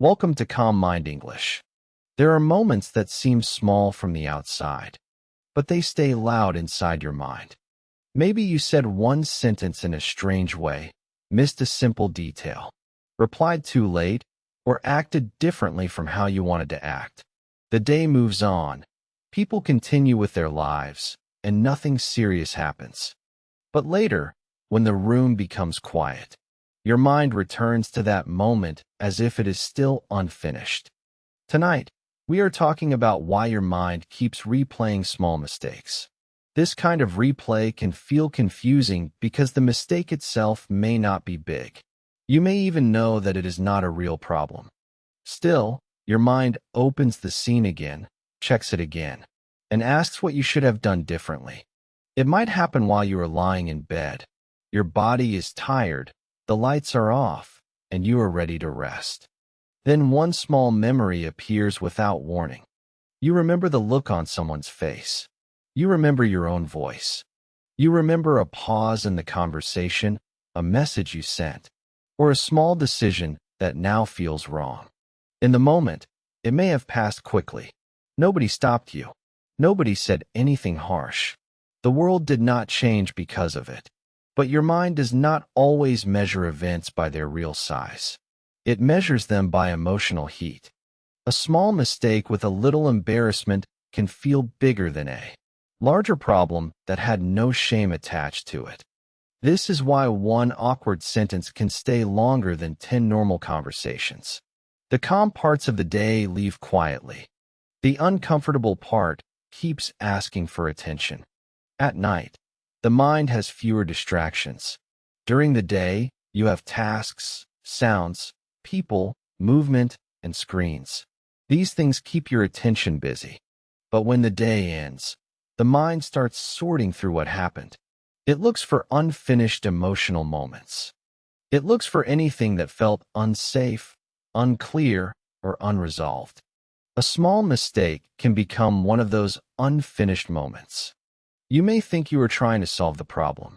Welcome to Calm Mind English. There are moments that seem small from the outside, but they stay loud inside your mind. Maybe you said one sentence in a strange way, missed a simple detail, replied too late, or acted differently from how you wanted to act. The day moves on, people continue with their lives, and nothing serious happens. But later, when the room becomes quiet, your mind returns to that moment as if it is still unfinished. Tonight, we are talking about why your mind keeps replaying small mistakes. This kind of replay can feel confusing because the mistake itself may not be big. You may even know that it is not a real problem. Still, your mind opens the scene again, checks it again, and asks what you should have done differently. It might happen while you are lying in bed. Your body is tired, the lights are off, and you are ready to rest. Then one small memory appears without warning. You remember the look on someone's face. You remember your own voice. You remember a pause in the conversation, a message you sent, or a small decision that now feels wrong. In the moment, it may have passed quickly. Nobody stopped you. Nobody said anything harsh. The world did not change because of it. But your mind does not always measure events by their real size. It measures them by emotional heat. A small mistake with a little embarrassment can feel bigger than a larger problem that had no shame attached to it. This is why one awkward sentence can stay longer than 10 normal conversations. The calm parts of the day leave quietly. The uncomfortable part keeps asking for attention. At night, the mind has fewer distractions. During the day, you have tasks, sounds, people, movement, and screens. These things keep your attention busy. But when the day ends, the mind starts sorting through what happened. It looks for unfinished emotional moments. It looks for anything that felt unsafe, unclear, or unresolved. A small mistake can become one of those unfinished moments. You may think you are trying to solve the problem,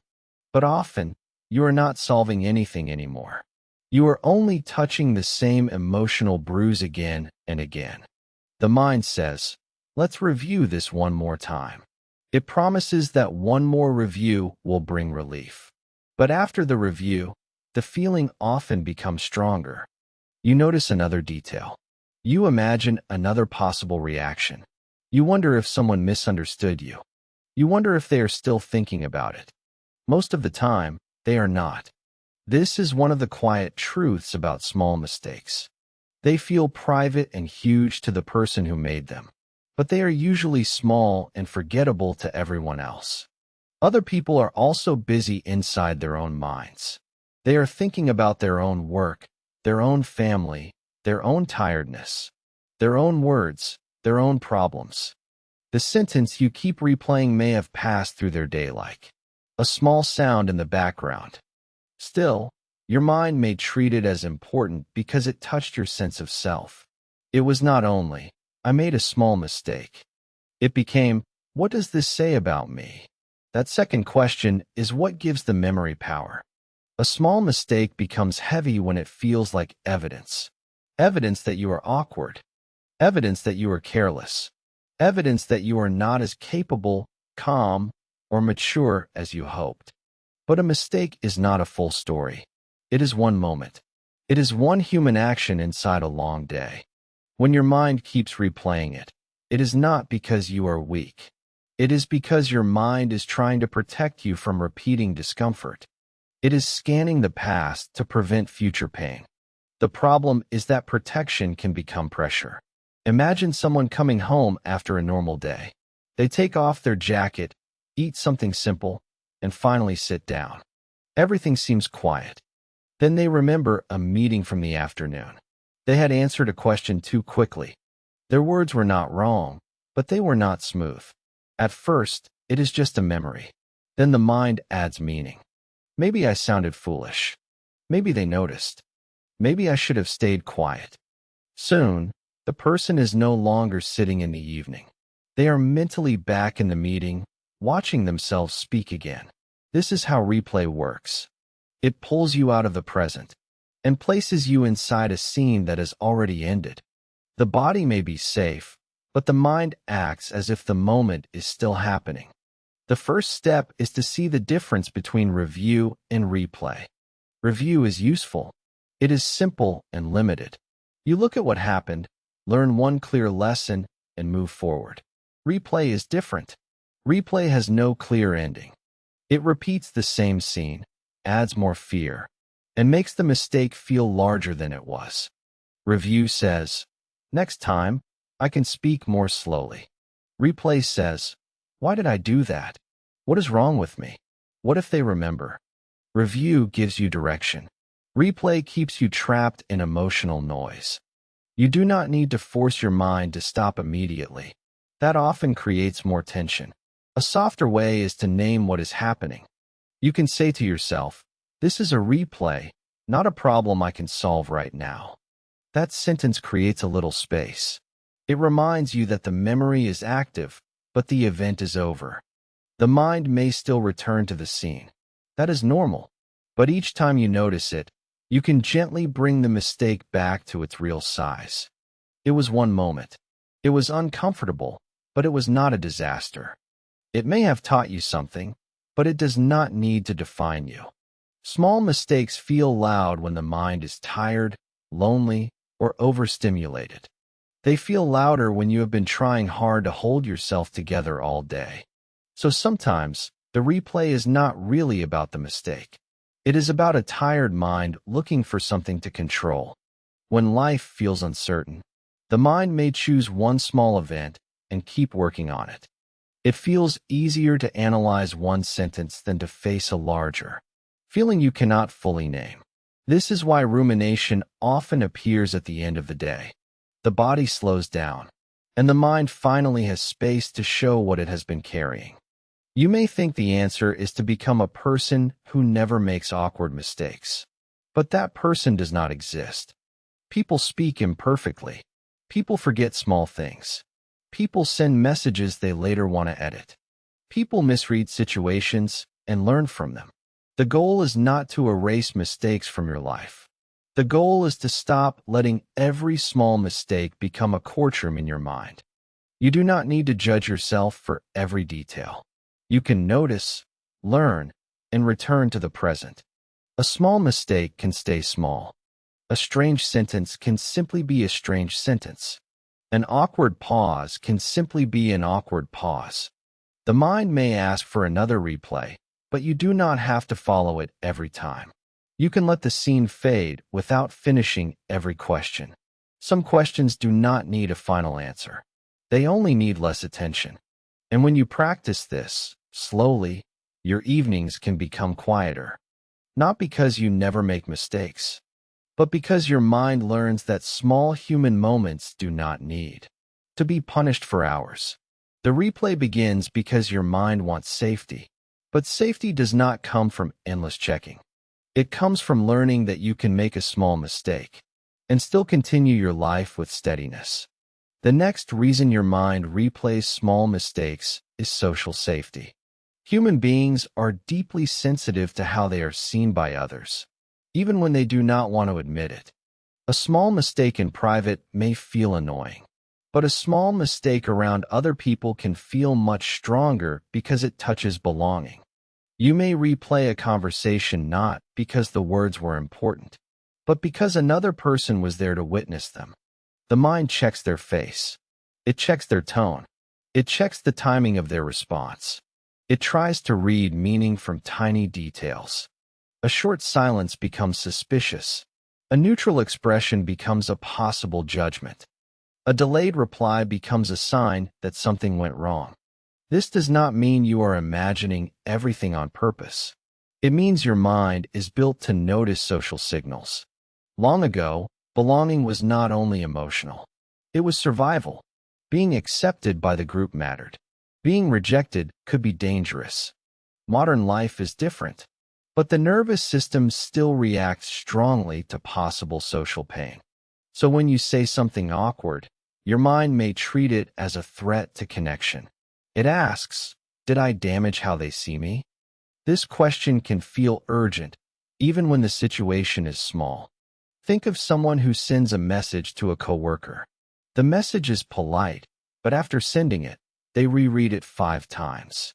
but often you are not solving anything anymore. You are only touching the same emotional bruise again and again. The mind says, let's review this one more time. It promises that one more review will bring relief. But after the review, the feeling often becomes stronger. You notice another detail. You imagine another possible reaction. You wonder if someone misunderstood you. You wonder if they are still thinking about it. Most of the time, they are not. This is one of the quiet truths about small mistakes. They feel private and huge to the person who made them, but they are usually small and forgettable to everyone else. Other people are also busy inside their own minds. They are thinking about their own work, their own family, their own tiredness, their own words, their own problems. The sentence you keep replaying may have passed through their day like a small sound in the background. Still, your mind may treat it as important because it touched your sense of self. It was not only, I made a small mistake. It became, what does this say about me? That second question is what gives the memory power. A small mistake becomes heavy when it feels like evidence. Evidence that you are awkward. Evidence that you are careless. Evidence that you are not as capable, calm, or mature as you hoped. But a mistake is not a full story. It is one moment. It is one human action inside a long day. When your mind keeps replaying it, it is not because you are weak. It is because your mind is trying to protect you from repeating discomfort. It is scanning the past to prevent future pain. The problem is that protection can become pressure. Imagine someone coming home after a normal day. They take off their jacket, eat something simple, and finally sit down. Everything seems quiet. Then they remember a meeting from the afternoon. They had answered a question too quickly. Their words were not wrong, but they were not smooth. At first, it is just a memory. Then the mind adds meaning. Maybe I sounded foolish. Maybe they noticed. Maybe I should have stayed quiet. Soon, the person is no longer sitting in the evening. They are mentally back in the meeting, watching themselves speak again. This is how replay works. It pulls you out of the present. and places you inside a scene that has already ended. The body may be safe, but the mind acts as if the moment is still happening. The first step is to see the difference between review and replay. Review is useful. It is simple and limited. You look at what happened, learn one clear lesson, and move forward. Replay is different. Replay has no clear ending. It repeats the same scene, adds more fear, and makes the mistake feel larger than it was. Review says, "Next time, I can speak more slowly." Replay says, "Why did I do that? What is wrong with me? What if they remember?" Review gives you direction. Replay keeps you trapped in emotional noise. You do not need to force your mind to stop immediately. That often creates more tension. A softer way is to name what is happening. You can say to yourself, "This is a replay, not a problem I can solve right now." That sentence creates a little space. It reminds you that the memory is active, but the event is over. The mind may still return to the scene. That is normal. But each time you notice it, you can gently bring the mistake back to its real size. It was one moment. It was uncomfortable, but it was not a disaster. It may have taught you something, but it does not need to define you. Small mistakes feel loud when the mind is tired, lonely, or overstimulated. They feel louder when you have been trying hard to hold yourself together all day. So sometimes, the replay is not really about the mistake. It is about a tired mind looking for something to control. When life feels uncertain, the mind may choose one small event and keep working on it. It feels easier to analyze one sentence than to face a larger feeling you cannot fully name. This is why rumination often appears at the end of the day. The body slows down, and the mind finally has space to show what it has been carrying. You may think the answer is to become a person who never makes awkward mistakes. But that person does not exist. People speak imperfectly. People forget small things. People send messages they later want to edit. People misread situations and learn from them. The goal is not to erase mistakes from your life. The goal is to stop letting every small mistake become a courtroom in your mind. You do not need to judge yourself for every detail. You can notice, learn, and return to the present. A small mistake can stay small. A strange sentence can simply be a strange sentence. An awkward pause can simply be an awkward pause. The mind may ask for another replay, but you do not have to follow it every time. You can let the scene fade without finishing every question. Some questions do not need a final answer. They only need less attention. And when you practice this, slowly, your evenings can become quieter. Not because you never make mistakes, but because your mind learns that small human moments do not need to be punished for hours. The replay begins because your mind wants safety, but safety does not come from endless checking. It comes from learning that you can make a small mistake and still continue your life with steadiness. The next reason your mind replays small mistakes is social safety. Human beings are deeply sensitive to how they are seen by others, even when they do not want to admit it. A small mistake in private may feel annoying, but a small mistake around other people can feel much stronger because it touches belonging. You may replay a conversation not because the words were important, but because another person was there to witness them. The mind checks their face. It checks their tone. It checks the timing of their response. It tries to read meaning from tiny details. A short silence becomes suspicious. A neutral expression becomes a possible judgment. A delayed reply becomes a sign that something went wrong. This does not mean you are imagining everything on purpose. It means your mind is built to notice social signals. Long ago, belonging was not only emotional. It was survival. Being accepted by the group mattered. Being rejected could be dangerous. Modern life is different, but the nervous system still reacts strongly to possible social pain. So when you say something awkward, your mind may treat it as a threat to connection. It asks, "Did I damage how they see me?" This question can feel urgent, even when the situation is small. Think of someone who sends a message to a coworker. The message is polite, but after sending it, they reread it 5 times.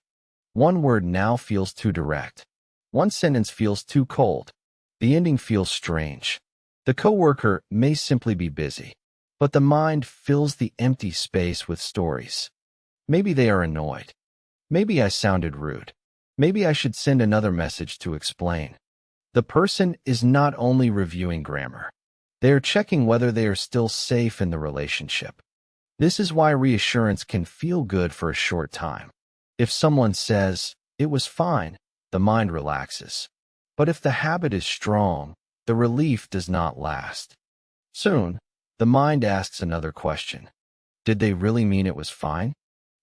One word now feels too direct. One sentence feels too cold. The ending feels strange. The coworker may simply be busy, but the mind fills the empty space with stories. Maybe they are annoyed. Maybe I sounded rude. Maybe I should send another message to explain. The person is not only reviewing grammar. They are checking whether they are still safe in the relationship. This is why reassurance can feel good for a short time. If someone says, "It was fine," the mind relaxes. But if the habit is strong, the relief does not last. Soon, the mind asks another question. Did they really mean it was fine?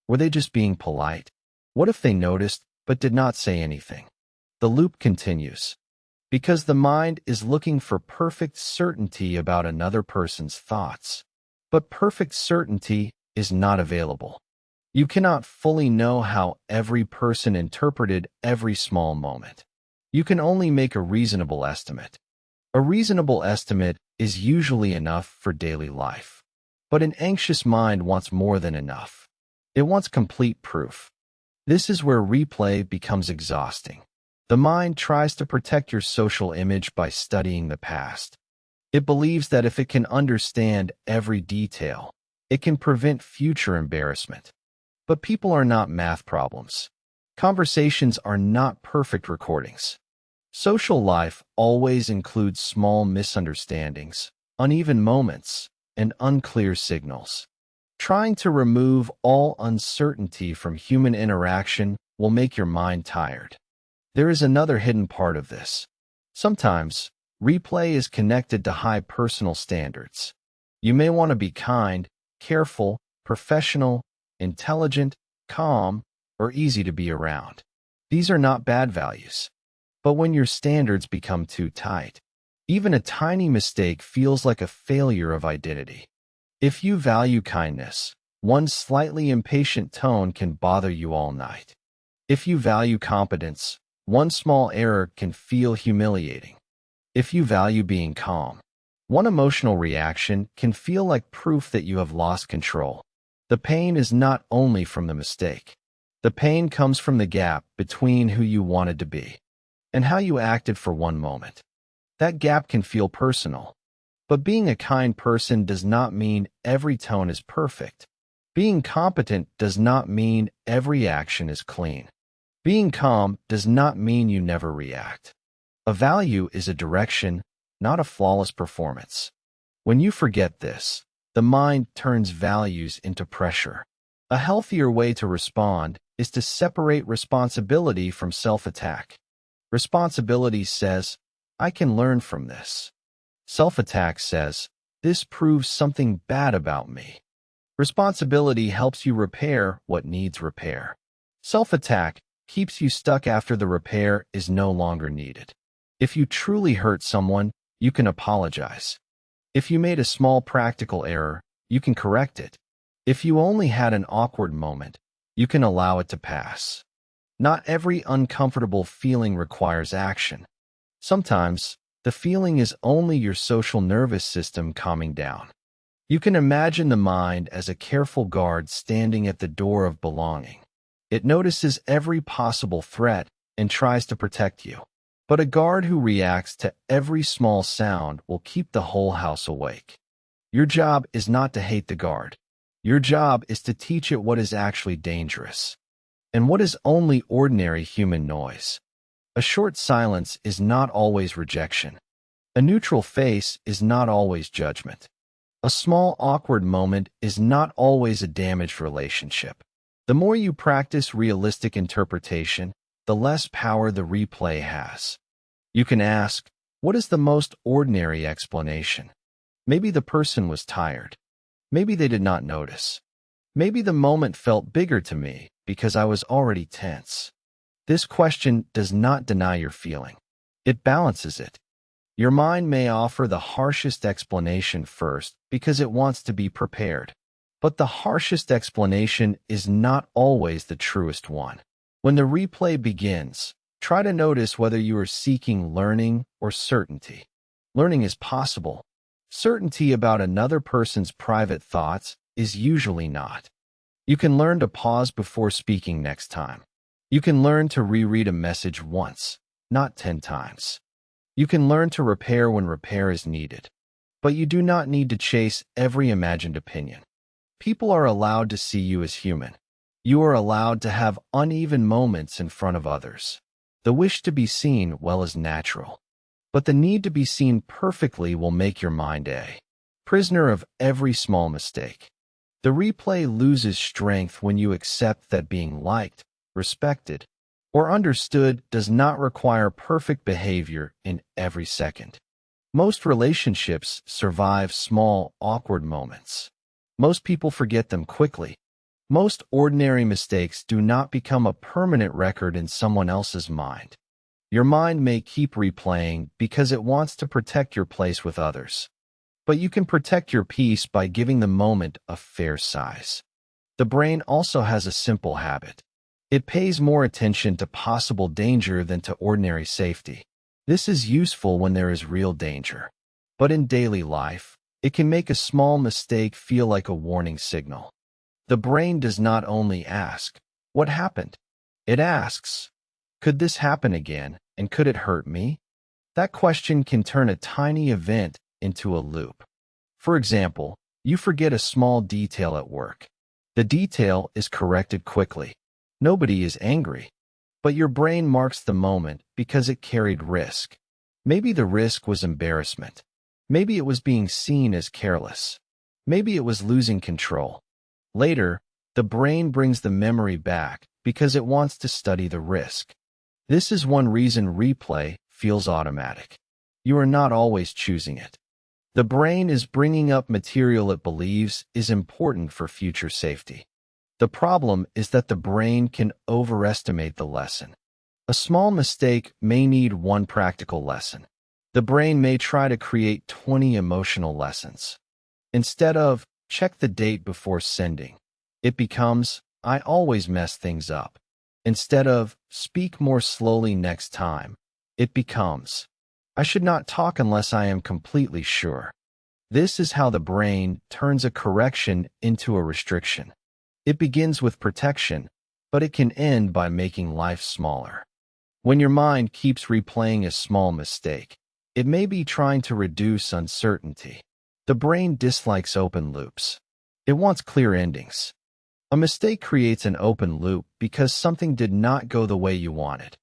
Were they just being polite? What if they noticed but did not say anything? The loop continues. Because the mind is looking for perfect certainty about another person's thoughts. But perfect certainty is not available. You cannot fully know how every person interpreted every small moment. You can only make a reasonable estimate. A reasonable estimate is usually enough for daily life. But an anxious mind wants more than enough. It wants complete proof. This is where replay becomes exhausting. The mind tries to protect your social image by studying the past. It believes that if it can understand every detail, it can prevent future embarrassment. But people are not math problems. Conversations are not perfect recordings. Social life always includes small misunderstandings, uneven moments, and unclear signals. Trying to remove all uncertainty from human interaction will make your mind tired. There is another hidden part of this. Sometimes, replay is connected to high personal standards. You may want to be kind, careful, professional, intelligent, calm, or easy to be around. These are not bad values. But when your standards become too tight, even a tiny mistake feels like a failure of identity. If you value kindness, one slightly impatient tone can bother you all night. If you value competence, one small error can feel humiliating. If you value being calm, one emotional reaction can feel like proof that you have lost control. The pain is not only from the mistake. The pain comes from the gap between who you wanted to be and how you acted for one moment. That gap can feel personal. But being a kind person does not mean every tone is perfect. Being competent does not mean every action is clean. Being calm does not mean you never react. A value is a direction, not a flawless performance. When you forget this, the mind turns values into pressure. A healthier way to respond is to separate responsibility from self-attack. Responsibility says, "I can learn from this." Self-attack says, "This proves something bad about me." Responsibility helps you repair what needs repair. Self-attack keeps you stuck after the repair is no longer needed. If you truly hurt someone, you can apologize. If you made a small practical error, you can correct it. If you only had an awkward moment, you can allow it to pass. Not every uncomfortable feeling requires action. Sometimes, the feeling is only your social nervous system calming down. You can imagine the mind as a careful guard standing at the door of belonging. It notices every possible threat and tries to protect you. But a guard who reacts to every small sound will keep the whole house awake. Your job is not to hate the guard. Your job is to teach it what is actually dangerous and what is only ordinary human noise. A short silence is not always rejection. A neutral face is not always judgment. A small awkward moment is not always a damaged relationship. The more you practice realistic interpretation, the less power the replay has. You can ask, what is the most ordinary explanation? Maybe the person was tired. Maybe they did not notice. Maybe the moment felt bigger to me because I was already tense. This question does not deny your feeling. It balances it. Your mind may offer the harshest explanation first because it wants to be prepared. But the harshest explanation is not always the truest one. When the replay begins, try to notice whether you are seeking learning or certainty. Learning is possible. Certainty about another person's private thoughts is usually not. You can learn to pause before speaking next time. You can learn to reread a message once, not 10 times. You can learn to repair when repair is needed. But you do not need to chase every imagined opinion. People are allowed to see you as human. You are allowed to have uneven moments in front of others. The wish to be seen well is natural. But the need to be seen perfectly will make your mind a prisoner of every small mistake. The replay loses strength when you accept that being liked, respected, or understood does not require perfect behavior in every second. Most relationships survive small, awkward moments. Most people forget them quickly. Most ordinary mistakes do not become a permanent record in someone else's mind. Your mind may keep replaying because it wants to protect your place with others. But you can protect your peace by giving the moment a fair size. The brain also has a simple habit. It pays more attention to possible danger than to ordinary safety. This is useful when there is real danger. But in daily life, it can make a small mistake feel like a warning signal. The brain does not only ask, "What happened?" It asks, "Could this happen again, and could it hurt me?" That question can turn a tiny event into a loop. For example, you forget a small detail at work. The detail is corrected quickly. Nobody is angry. But your brain marks the moment because it carried risk. Maybe the risk was embarrassment. Maybe it was being seen as careless. Maybe it was losing control. Later, the brain brings the memory back because it wants to study the risk. This is one reason replay feels automatic. You are not always choosing it. The brain is bringing up material it believes is important for future safety. The problem is that the brain can overestimate the lesson. A small mistake may need one practical lesson. The brain may try to create 20 emotional lessons. Instead of, "Check the date before sending," it becomes, "I always mess things up." Instead of, "Speak more slowly next time," it becomes, "I should not talk unless I am completely sure." This is how the brain turns a correction into a restriction. It begins with protection, but it can end by making life smaller. When your mind keeps replaying a small mistake, it may be trying to reduce uncertainty. The brain dislikes open loops. It wants clear endings. A mistake creates an open loop because something did not go the way you wanted.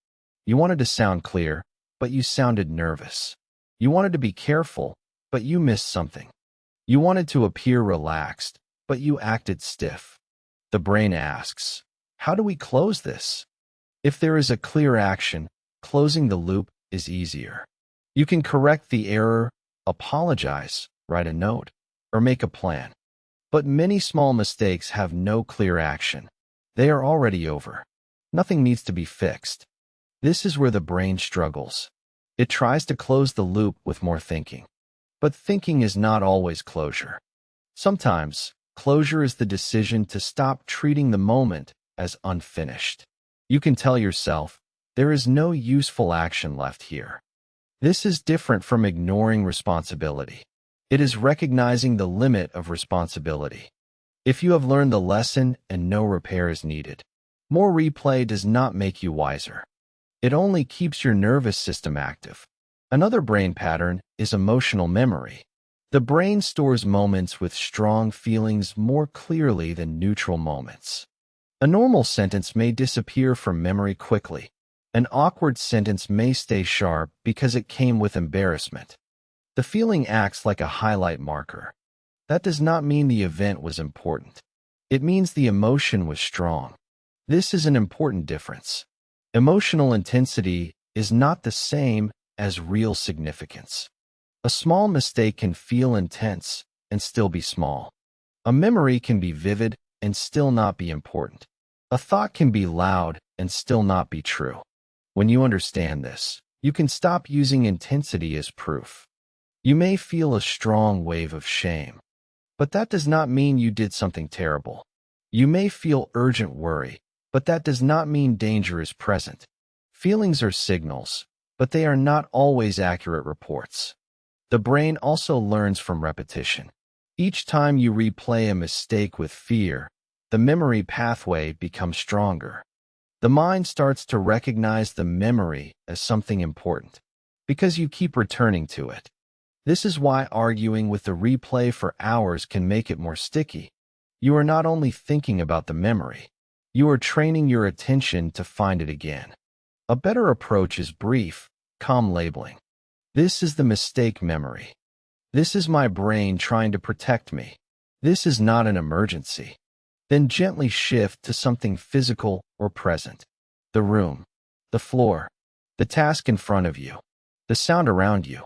You wanted to sound clear, but you sounded nervous. You wanted to be careful, but you missed something. You wanted to appear relaxed, but you acted stiff. The brain asks, "How do we close this?" If there is a clear action, closing the loop is easier. You can correct the error, apologize, write a note, or make a plan. But many small mistakes have no clear action. They are already over. Nothing needs to be fixed. This is where the brain struggles. It tries to close the loop with more thinking. But thinking is not always closure. Sometimes, closure is the decision to stop treating the moment as unfinished. You can tell yourself, "There is no useful action left here." This is different from ignoring responsibility. It is recognizing the limit of responsibility. If you have learned the lesson and no repair is needed, more replay does not make you wiser. It only keeps your nervous system active. Another brain pattern is emotional memory. The brain stores moments with strong feelings more clearly than neutral moments. A normal sentence may disappear from memory quickly. An awkward sentence may stay sharp because it came with embarrassment. The feeling acts like a highlight marker. That does not mean the event was important. It means the emotion was strong. This is an important difference. Emotional intensity is not the same as real significance. A small mistake can feel intense and still be small. A memory can be vivid and still not be important. A thought can be loud and still not be true. When you understand this, you can stop using intensity as proof. You may feel a strong wave of shame, but that does not mean you did something terrible. You may feel urgent worry, but that does not mean danger is present. Feelings are signals, but they are not always accurate reports. The brain also learns from repetition. Each time you replay a mistake with fear, the memory pathway becomes stronger. The mind starts to recognize the memory as something important because you keep returning to it. This is why arguing with the replay for hours can make it more sticky. You are not only thinking about the memory, you are training your attention to find it again. A better approach is brief, calm labeling. This is the mistake memory. This is my brain trying to protect me. This is not an emergency. Then gently shift to something physical or present. The room, the floor, the task in front of you, the sound around you.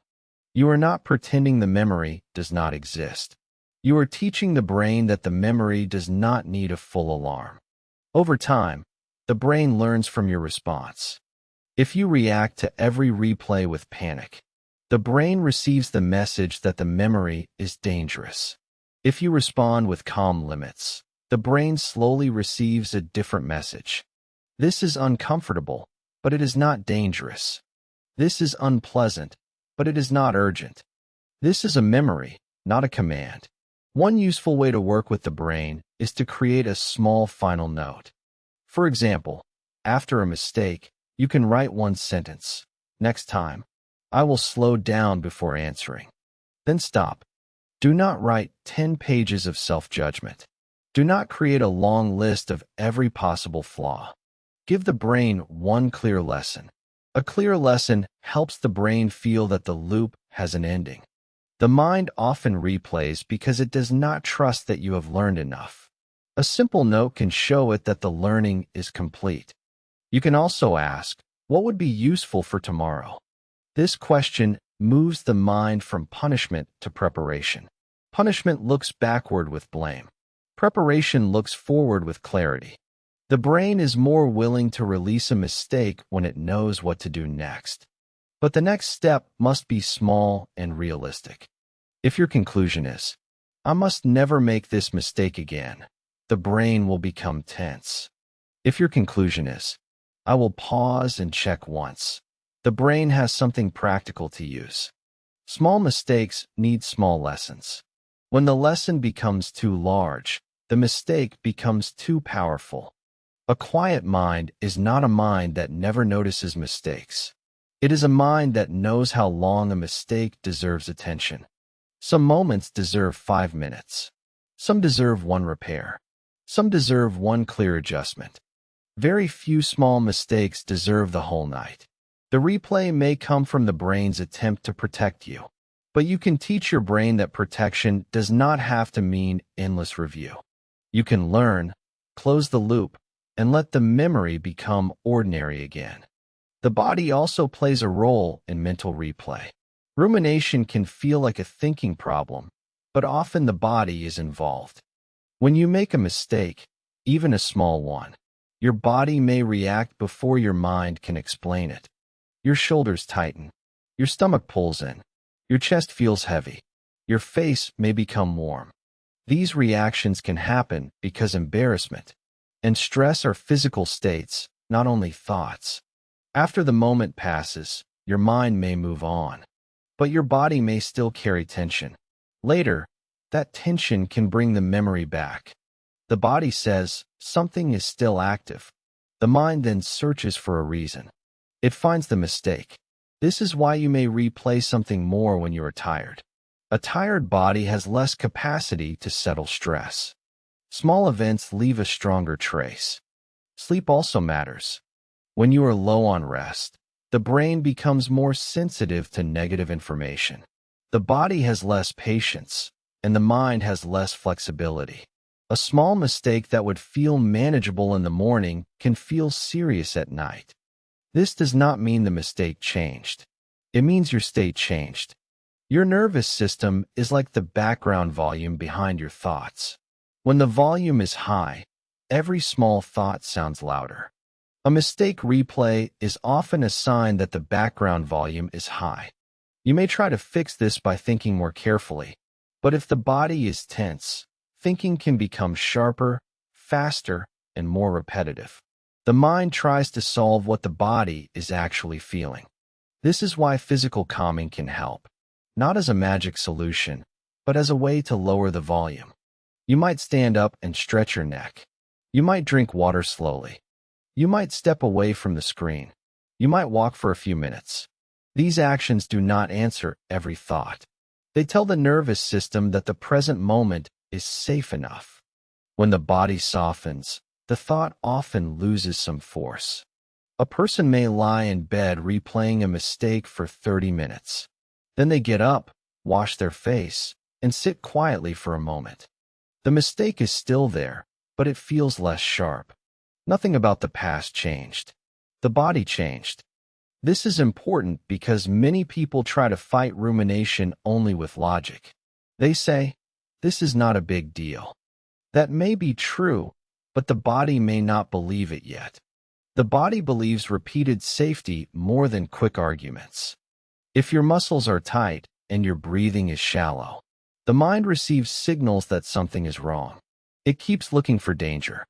You are not pretending the memory does not exist. You are teaching the brain that the memory does not need a full alarm. Over time, the brain learns from your response. If you react to every replay with panic, the brain receives the message that the memory is dangerous. If you respond with calm limits, the brain slowly receives a different message. This is uncomfortable, but it is not dangerous. This is unpleasant, but it is not urgent. This is a memory, not a command. One useful way to work with the brain is to create a small final note. For example, after a mistake, you can write one sentence. Next time, I will slow down before answering. Then stop. Do not write 10 pages of self-judgment. Do not create a long list of every possible flaw. Give the brain one clear lesson. A clear lesson helps the brain feel that the loop has an ending. The mind often replays because it does not trust that you have learned enough. A simple note can show it that the learning is complete. You can also ask, what would be useful for tomorrow? This question moves the mind from punishment to preparation. Punishment looks backward with blame. Preparation looks forward with clarity. The brain is more willing to release a mistake when it knows what to do next. But the next step must be small and realistic. If your conclusion is, I must never make this mistake again, the brain will become tense. If your conclusion is, I will pause and check once, the brain has something practical to use. Small mistakes need small lessons. When the lesson becomes too large, the mistake becomes too powerful. A quiet mind is not a mind that never notices mistakes. It is a mind that knows how long a mistake deserves attention. Some moments deserve 5 minutes. Some deserve one repair. Some deserve one clear adjustment. Very few small mistakes deserve the whole night. The replay may come from the brain's attempt to protect you, but you can teach your brain that protection does not have to mean endless review. You can learn, close the loop, and let the memory become ordinary again. The body also plays a role in mental replay. Rumination can feel like a thinking problem, but often the body is involved. When you make a mistake, even a small one, your body may react before your mind can explain it. Your shoulders tighten, your stomach pulls in, your chest feels heavy, your face may become warm. These reactions can happen because embarrassment and stress are physical states, not only thoughts. After the moment passes, your mind may move on, but your body may still carry tension. Later, that tension can bring the memory back. The body says something is still active. The mind then searches for a reason. It finds the mistake. This is why you may replay something more when you are tired. A tired body has less capacity to settle stress. Small events leave a stronger trace. Sleep also matters. When you are low on rest, the brain becomes more sensitive to negative information. The body has less patience, and the mind has less flexibility. A small mistake that would feel manageable in the morning can feel serious at night. This does not mean the mistake changed. It means your state changed. Your nervous system is like the background volume behind your thoughts. When the volume is high, every small thought sounds louder. A mistake replay is often a sign that the background volume is high. You may try to fix this by thinking more carefully, but if the body is tense, thinking can become sharper, faster, and more repetitive. The mind tries to solve what the body is actually feeling. This is why physical calming can help. not as a magic solution, but as a way to lower the volume. You might stand up and stretch your neck. You might drink water slowly. You might step away from the screen. You might walk for a few minutes. These actions do not answer every thought. They tell the nervous system that the present moment is safe enough. When the body softens, the thought often loses some force. A person may lie in bed replaying a mistake for 30 minutes. Then they get up, wash their face, and sit quietly for a moment. The mistake is still there, but it feels less sharp. Nothing about the past changed. The body changed. This is important because many people try to fight rumination only with logic. They say, "This is not a big deal." That may be true, but the body may not believe it yet. The body believes repeated safety more than quick arguments. If your muscles are tight and your breathing is shallow, the mind receives signals that something is wrong. It keeps looking for danger.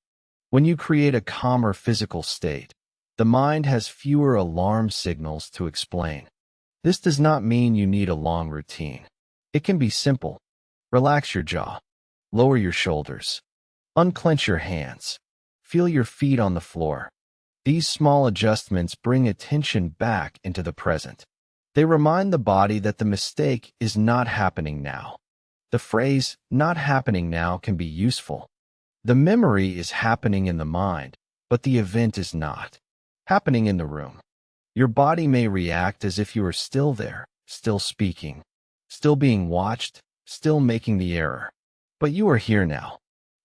When you create a calmer physical state, the mind has fewer alarm signals to explain. This does not mean you need a long routine. It can be simple. Relax your jaw. Lower your shoulders. Unclench your hands. Feel your feet on the floor. These small adjustments bring attention back into the present. They remind the body that the mistake is not happening now. The phrase, "not happening now," can be useful. The memory is happening in the mind, but the event is not happening in the room. Your body may react as if you are still there, still speaking, still being watched, still making the error. But you are here now.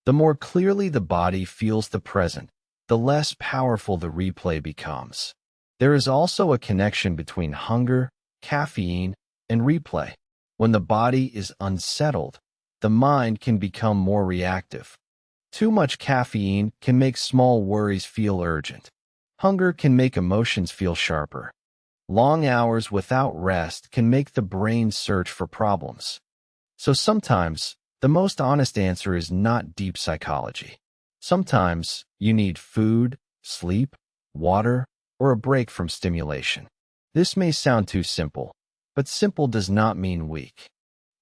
The more clearly the body feels the present, the less powerful the replay becomes. There is also a connection between hunger, caffeine, and replay. When the body is unsettled, the mind can become more reactive. Too much caffeine can make small worries feel urgent. Hunger can make emotions feel sharper. Long hours without rest can make the brain search for problems. So sometimes, the most honest answer is not deep psychology. Sometimes, you need food, sleep, water, or a break from stimulation. This may sound too simple, but simple does not mean weak.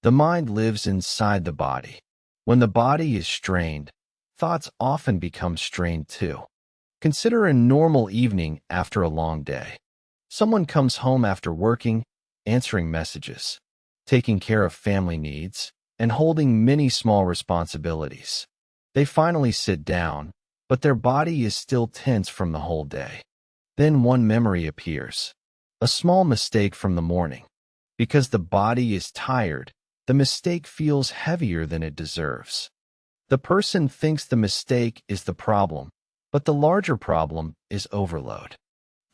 The mind lives inside the body. When the body is strained, thoughts often become strained too. Consider a normal evening after a long day. Someone comes home after working, answering messages, taking care of family needs, and holding many small responsibilities. They finally sit down, but their body is still tense from the whole day. Then one memory appears, a small mistake from the morning. Because the body is tired, the mistake feels heavier than it deserves. The person thinks the mistake is the problem, but the larger problem is overload.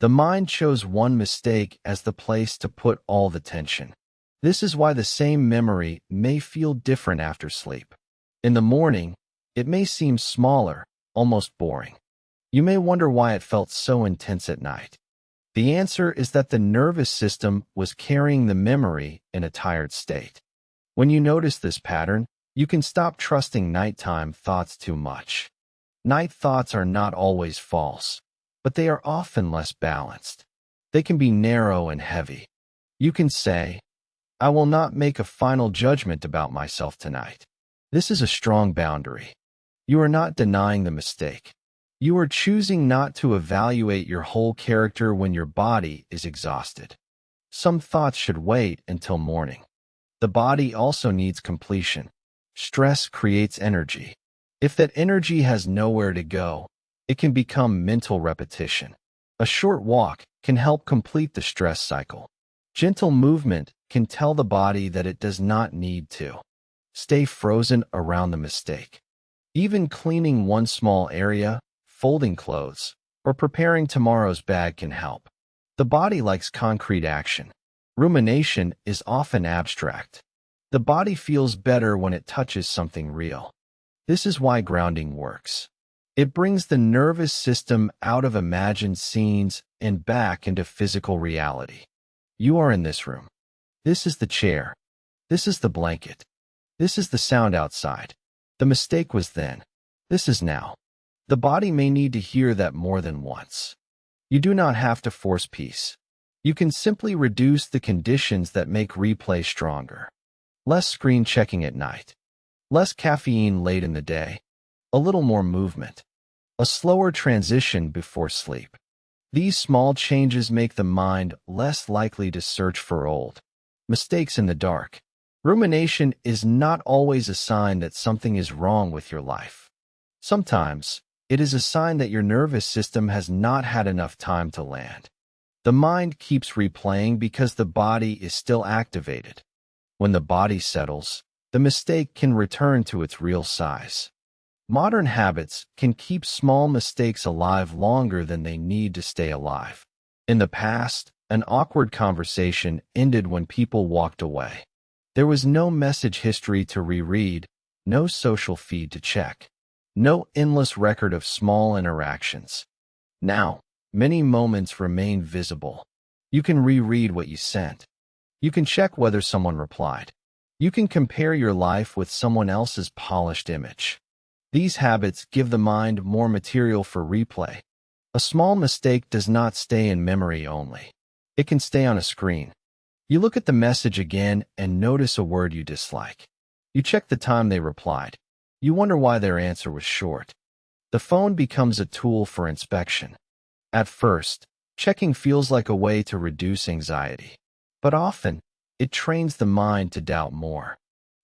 The mind chose one mistake as the place to put all the tension. This is why the same memory may feel different after sleep. In the morning, it may seem smaller, almost boring. You may wonder why it felt so intense at night. The answer is that the nervous system was carrying the memory in a tired state. When you notice this pattern, you can stop trusting nighttime thoughts too much. Night thoughts are not always false, but they are often less balanced. They can be narrow and heavy. You can say, "I will not make a final judgment about myself tonight." This is a strong boundary. You are not denying the mistake. You are choosing not to evaluate your whole character when your body is exhausted. Some thoughts should wait until morning. The body also needs completion. Stress creates energy. If that energy has nowhere to go, it can become mental repetition. A short walk can help complete the stress cycle. Gentle movement can tell the body that it does not need to stay frozen around the mistake. Even cleaning one small area, folding clothes, or preparing tomorrow's bag can help. The body likes concrete action. Rumination is often abstract. The body feels better when it touches something real. This is why grounding works. It brings the nervous system out of imagined scenes and back into physical reality. You are in this room. This is the chair. This is the blanket. This is the sound outside. The mistake was then. This is now. The body may need to hear that more than once. You do not have to force peace. You can simply reduce the conditions that make replay stronger. Less screen checking at night. Less caffeine late in the day. A little more movement. A slower transition before sleep. These small changes make the mind less likely to search for old mistakes in the dark. Rumination is not always a sign that something is wrong with your life. Sometimes, it is a sign that your nervous system has not had enough time to land. The mind keeps replaying because the body is still activated. When the body settles, the mistake can return to its real size. Modern habits can keep small mistakes alive longer than they need to stay alive. In the past, an awkward conversation ended when people walked away. There was no message history to reread, no social feed to check, no endless record of small interactions. Now, many moments remain visible. You can reread what you sent. You can check whether someone replied. You can compare your life with someone else's polished image. These habits give the mind more material for replay. A small mistake does not stay in memory only. It can stay on a screen. You look at the message again and notice a word you dislike. You check the time they replied. You wonder why their answer was short. The phone becomes a tool for inspection. At first, checking feels like a way to reduce anxiety. But often, it trains the mind to doubt more.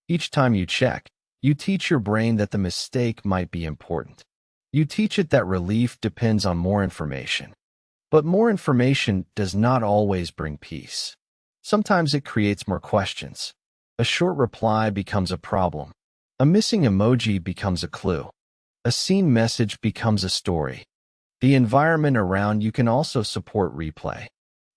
Each time you check, you teach your brain that the mistake might be important. You teach it that relief depends on more information. But more information does not always bring peace. Sometimes it creates more questions. A short reply becomes a problem. A missing emoji becomes a clue. A seen message becomes a story. The environment around you can also support replay.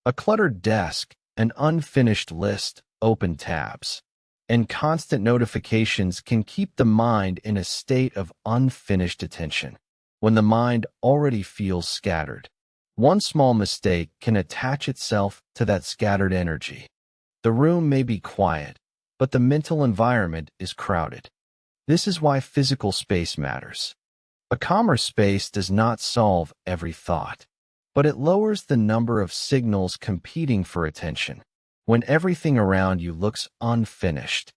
A cluttered desk, an unfinished list, open tabs, and constant notifications can keep the mind in a state of unfinished attention. When the mind already feels scattered, one small mistake can attach itself to that scattered energy. The room may be quiet, but the mental environment is crowded. This is why physical space matters. A calmer space does not solve every thought, but it lowers the number of signals competing for attention. When everything around you looks unfinished,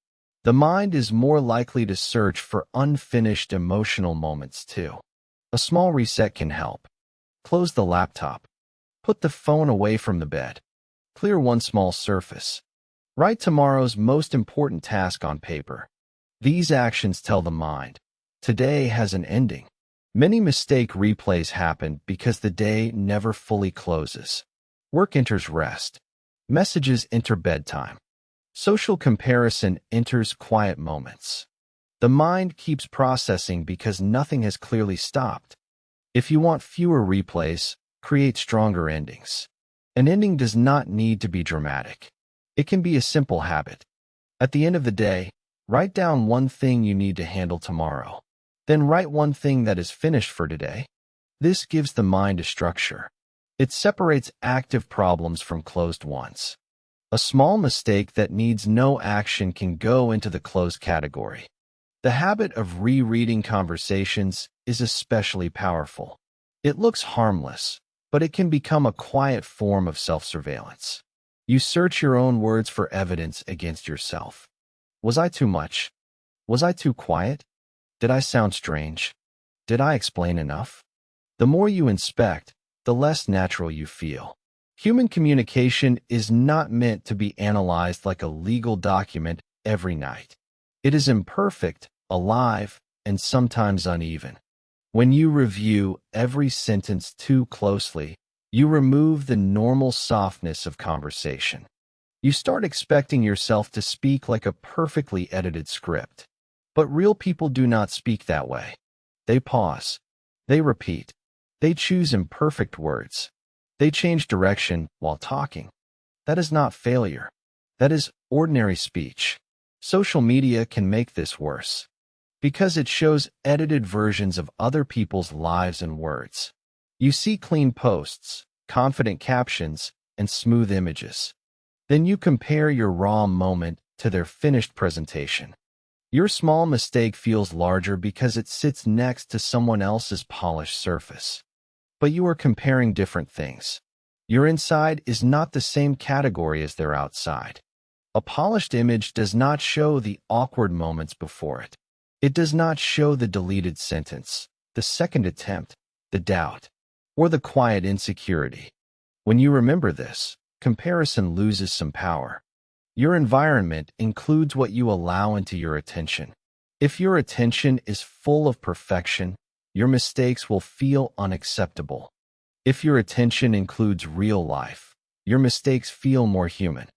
the mind is more likely to search for unfinished emotional moments too. A small reset can help. Close the laptop. Put the phone away from the bed. Clear one small surface. Write tomorrow's most important task on paper. These actions tell the mind, today has an ending. Many mistake replays happen because the day never fully closes. Work enters rest. Messages enter bedtime. Social comparison enters quiet moments. The mind keeps processing because nothing has clearly stopped. If you want fewer replays, create stronger endings. An ending does not need to be dramatic. It can be a simple habit. At the end of the day, write down one thing you need to handle tomorrow. Then write one thing that is finished for today. This gives the mind a structure. It separates active problems from closed ones. A small mistake that needs no action can go into the closed category. The habit of rereading conversations is especially powerful. It looks harmless, but it can become a quiet form of self-surveillance. You search your own words for evidence against yourself. Was I too much? Was I too quiet? Did I sound strange? Did I explain enough? The more you inspect, the less natural you feel. Human communication is not meant to be analyzed like a legal document every night. It is imperfect, alive, and sometimes uneven. When you review every sentence too closely, you remove the normal softness of conversation. You start expecting yourself to speak like a perfectly edited script. But real people do not speak that way. They pause. They repeat. They choose imperfect words. They change direction while talking. That is not failure. That is ordinary speech. Social media can make this worse because it shows edited versions of other people's lives and words. You see clean posts, confident captions, and smooth images. Then you compare your raw moment to their finished presentation. Your small mistake feels larger because it sits next to someone else's polished surface. But you are comparing different things. Your inside is not the same category as their outside. A polished image does not show the awkward moments before it. It does not show the deleted sentence, the second attempt, the doubt, or the quiet insecurity. When you remember this, comparison loses some power. Your environment includes what you allow into your attention. If your attention is full of perfection, your mistakes will feel unacceptable. If your attention includes real life, your mistakes feel more human.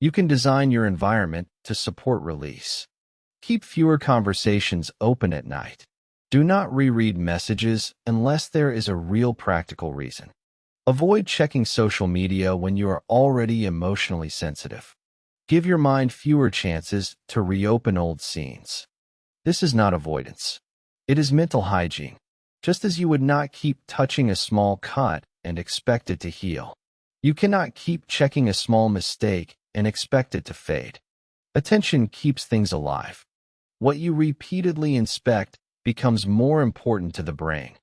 You can design your environment to support release. Keep fewer conversations open at night. Do not reread messages unless there is a real practical reason. Avoid checking social media when you are already emotionally sensitive. Give your mind fewer chances to reopen old scenes. This is not avoidance. It is mental hygiene. Just as you would not keep touching a small cut and expect it to heal, you cannot keep checking a small mistake and expect it to fade. Attention keeps things alive. What you repeatedly inspect becomes more important to the brain.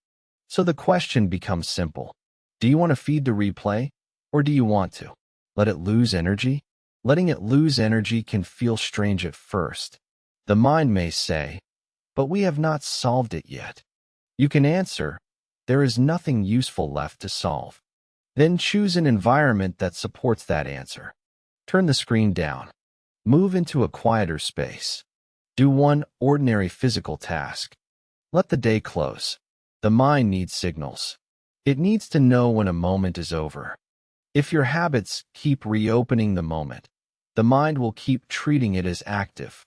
So the question becomes simple. Do you want to feed the replay, or do you want to let it lose energy? Letting it lose energy can feel strange at first. The mind may say, but we have not solved it yet. You can answer, there is nothing useful left to solve. Then choose an environment that supports that answer. Turn the screen down. Move into a quieter space. Do one ordinary physical task. Let the day close. The mind needs signals. It needs to know when a moment is over. If your habits keep reopening the moment, the mind will keep treating it as active.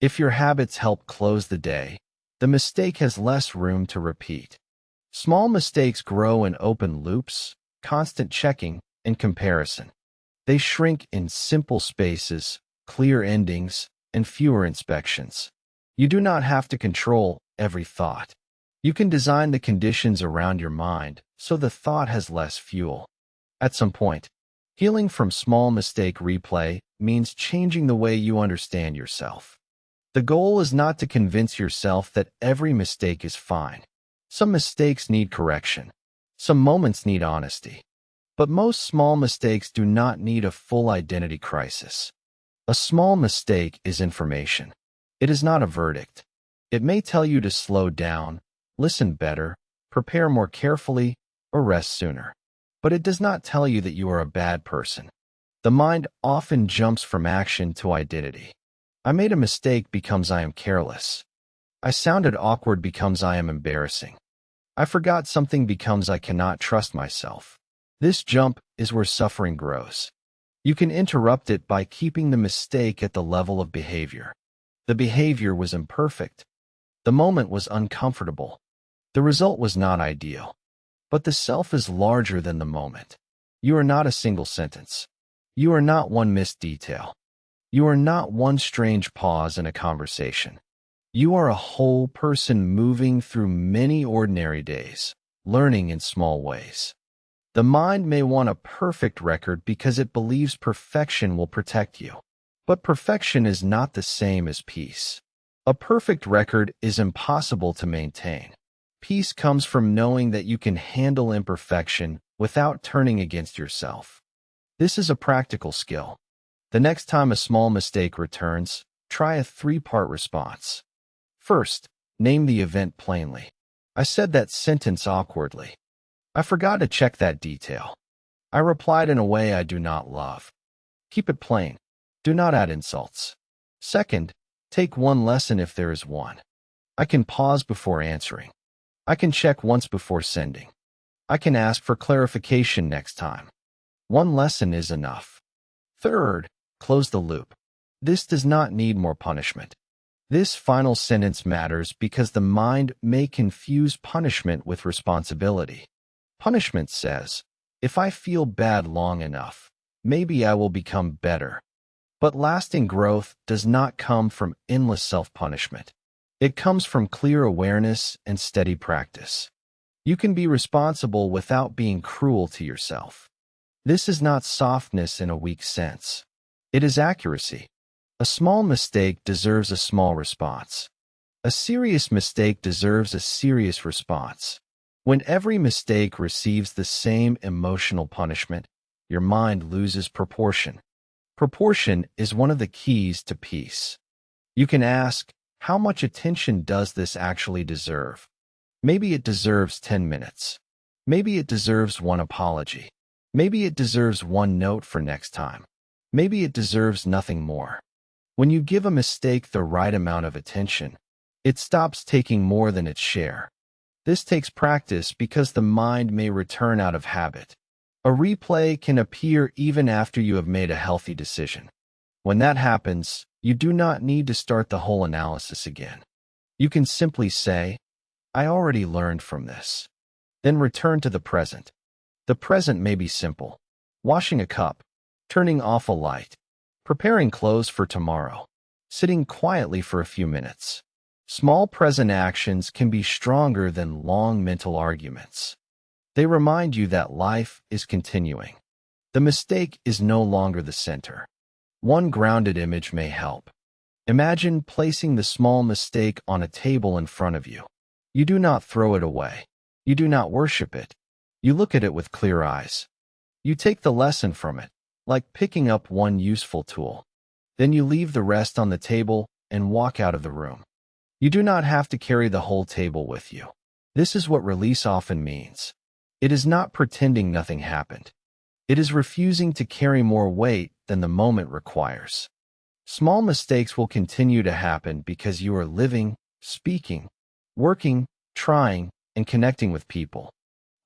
If your habits help close the day, the mistake has less room to repeat. Small mistakes grow in open loops, constant checking, and comparison. They shrink in simple spaces, clear endings, and fewer inspections. You do not have to control every thought. You can design the conditions around your mind so the thought has less fuel. At some point, healing from small mistake replay means changing the way you understand yourself. The goal is not to convince yourself that every mistake is fine. Some mistakes need correction. Some moments need honesty. But most small mistakes do not need a full identity crisis. A small mistake is information. It is not a verdict. It may tell you to slow down, listen better, prepare more carefully, or rest sooner. But it does not tell you that you are a bad person. The mind often jumps from action to identity. I made a mistake becomes I am careless. I sounded awkward becomes I am embarrassing. I forgot something becomes I cannot trust myself. This jump is where suffering grows. You can interrupt it by keeping the mistake at the level of behavior. The behavior was imperfect. The moment was uncomfortable. The result was not ideal. But the self is larger than the moment. You are not a single sentence. You are not one missed detail. You are not one strange pause in a conversation. You are a whole person moving through many ordinary days, learning in small ways. The mind may want a perfect record because it believes perfection will protect you. But perfection is not the same as peace. A perfect record is impossible to maintain. Peace comes from knowing that you can handle imperfection without turning against yourself. This is a practical skill. The next time a small mistake returns, try a three-part response. First, name the event plainly. I said that sentence awkwardly. I forgot to check that detail. I replied in a way I do not love. Keep it plain. Do not add insults. Second, take one lesson if there is one. I can pause before answering. I can check once before sending. I can ask for clarification next time. One lesson is enough. Third, close the loop. This does not need more punishment. This final sentence matters because the mind may confuse punishment with responsibility. Punishment says, if I feel bad long enough, maybe I will become better. But lasting growth does not come from endless self-punishment. It comes from clear awareness and steady practice. You can be responsible without being cruel to yourself. This is not softness in a weak sense. It is accuracy. A small mistake deserves a small response. A serious mistake deserves a serious response. When every mistake receives the same emotional punishment, your mind loses proportion. Proportion is one of the keys to peace. You can ask, how much attention does this actually deserve? Maybe it deserves 10 minutes. Maybe it deserves one apology. Maybe it deserves one note for next time. Maybe it deserves nothing more. When you give a mistake the right amount of attention, it stops taking more than its share. This takes practice because the mind may return out of habit. A replay can appear even after you have made a healthy decision. When that happens, you do not need to start the whole analysis again. You can simply say, I already learned from this. Then return to the present. The present may be simple. Washing a cup, turning off a light, preparing clothes for tomorrow, sitting quietly for a few minutes. Small present actions can be stronger than long mental arguments. They remind you that life is continuing. The mistake is no longer the center. One grounded image may help. Imagine placing the small mistake on a table in front of you. You do not throw it away. You do not worship it. You look at it with clear eyes. You take the lesson from it, like picking up one useful tool. Then you leave the rest on the table and walk out of the room. You do not have to carry the whole table with you. This is what release often means. It is not pretending nothing happened. It is refusing to carry more weight than the moment requires. Small mistakes will continue to happen because you are living, speaking, working, trying, and connecting with people.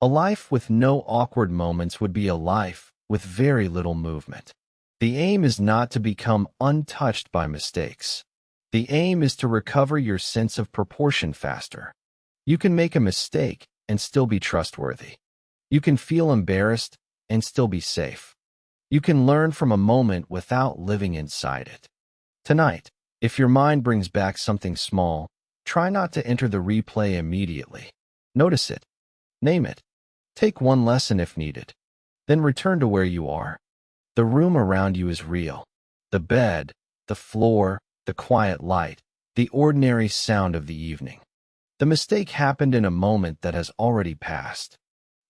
A life with no awkward moments would be a life with very little movement. The aim is not to become untouched by mistakes. The aim is to recover your sense of proportion faster. You can make a mistake and still be trustworthy. You can feel embarrassed and still be safe. You can learn from a moment without living inside it. Tonight, if your mind brings back something small, try not to enter the replay immediately. Notice it. Name it. Take one lesson if needed. Then return to where you are. The room around you is real. The bed, the floor, the quiet light, the ordinary sound of the evening. The mistake happened in a moment that has already passed.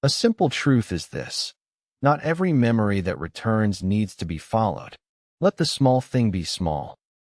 A simple truth is this. Not every memory that returns needs to be followed. Let the small thing be small.